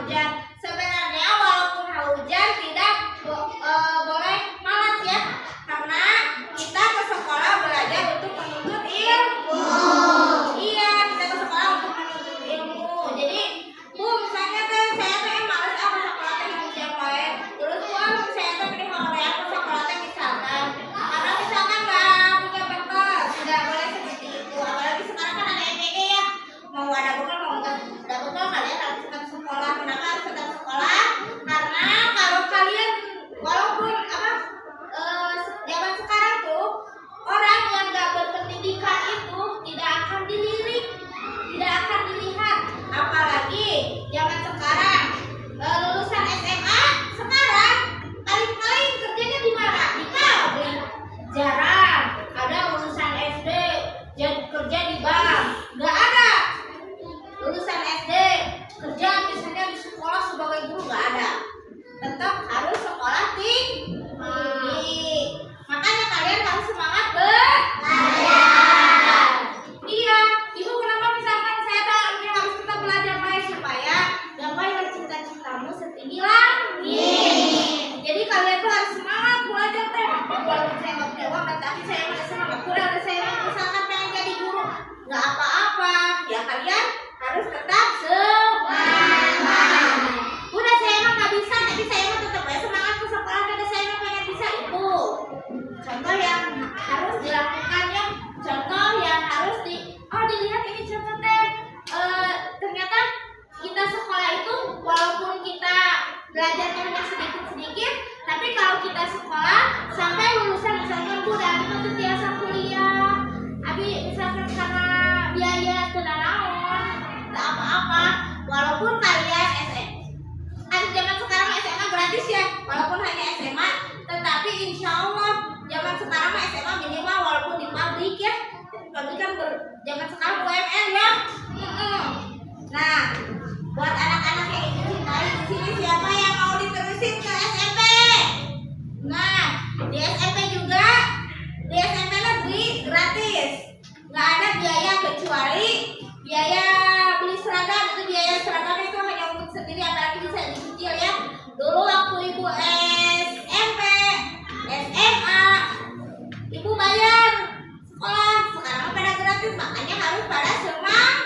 hujan. Sebenarnya walaupun hujan tidak boleh malas ya, karena kita ke sekolah belajar untuk menuntut ilmu. Iya, kita ke sekolah untuk menuntut ilmu. Jadi, Bu, misalnya teh saya teh malas aku sekolah teh hujan wae. Terus Bu, saya teh pilih hore aku sekolah teh misalkan. Karena misalkan nggak punya bekal, tidak boleh seperti itu. Apalagi sekarang kan ada MPG ya. Mau ada bekal mau nggak ada bekal kalian harus tetap sekolah. Kenapa harus tetap sekolah? Karena kalau kalian walaupun zaman sekarang tuh orang yang nggak berpendidikan itu tidak akan dilirik, tidak akan dilihat. Apalagi zaman sekarang lulusan SMA sekarang paling-paling kerjanya di mana? Di pabrik. Jarang ada lulusan SD kerja di bank. Nggak ada lulusan SD kerja misalnya di sekolah sebagai guru, nggak ada. Tetap harus sekolah tinggi. Makanya kalian harus semangat belajar. Iya, Ibu kenapa misalkan saya tahu ini harus kita belajar baik supaya gapailah cita-citamu setinggi langit. Jadi kalian tuh harus semangat belajar teh. Walaupun saya nggak punya uang, tapi saya masih semangat. Kurang ada saya misalkan pengen jadi guru, nggak apa-apa. Ya kalian harus tetap semangat. Udah saya emang nggak bisa, tapi saya emang tetap aja semangat ke sekolah karena saya emang pengen bisa itu. Contoh yang harus dilakukan ya, contoh yang harus dilihat ini contoh teh. Ternyata kita sekolah itu walaupun kita belajarnya hanya sedikit-sedikit, tapi kalau kita sekolah sampai lulusan misalkan udah itu biasa kuliah, abi misalkan karena biaya kenanaon, tak apa-apa, walaupun kalian ada zaman sekarang SMA gratis ya, walaupun hanya SMA, tetapi insya Allah zaman sekarang SMA minimal walaupun di pabrik ya, pabrik kan zaman sekarang UMR ya. Nah, buat anak-anak yang ingin cintai di sini siapa yang mau diterusin ke SMP? Nah, di SMP juga, di SMP negeri gratis, nggak ada biaya kecuali biaya beli seragam. Itu biaya seragam itu hanya untuk sendiri, apalagi bisa dicicil ya. Dulu waktu Ibu SMP, SMA, Ibu bayar sekolah, sekarang pada gratis, makanya harus pada semangat.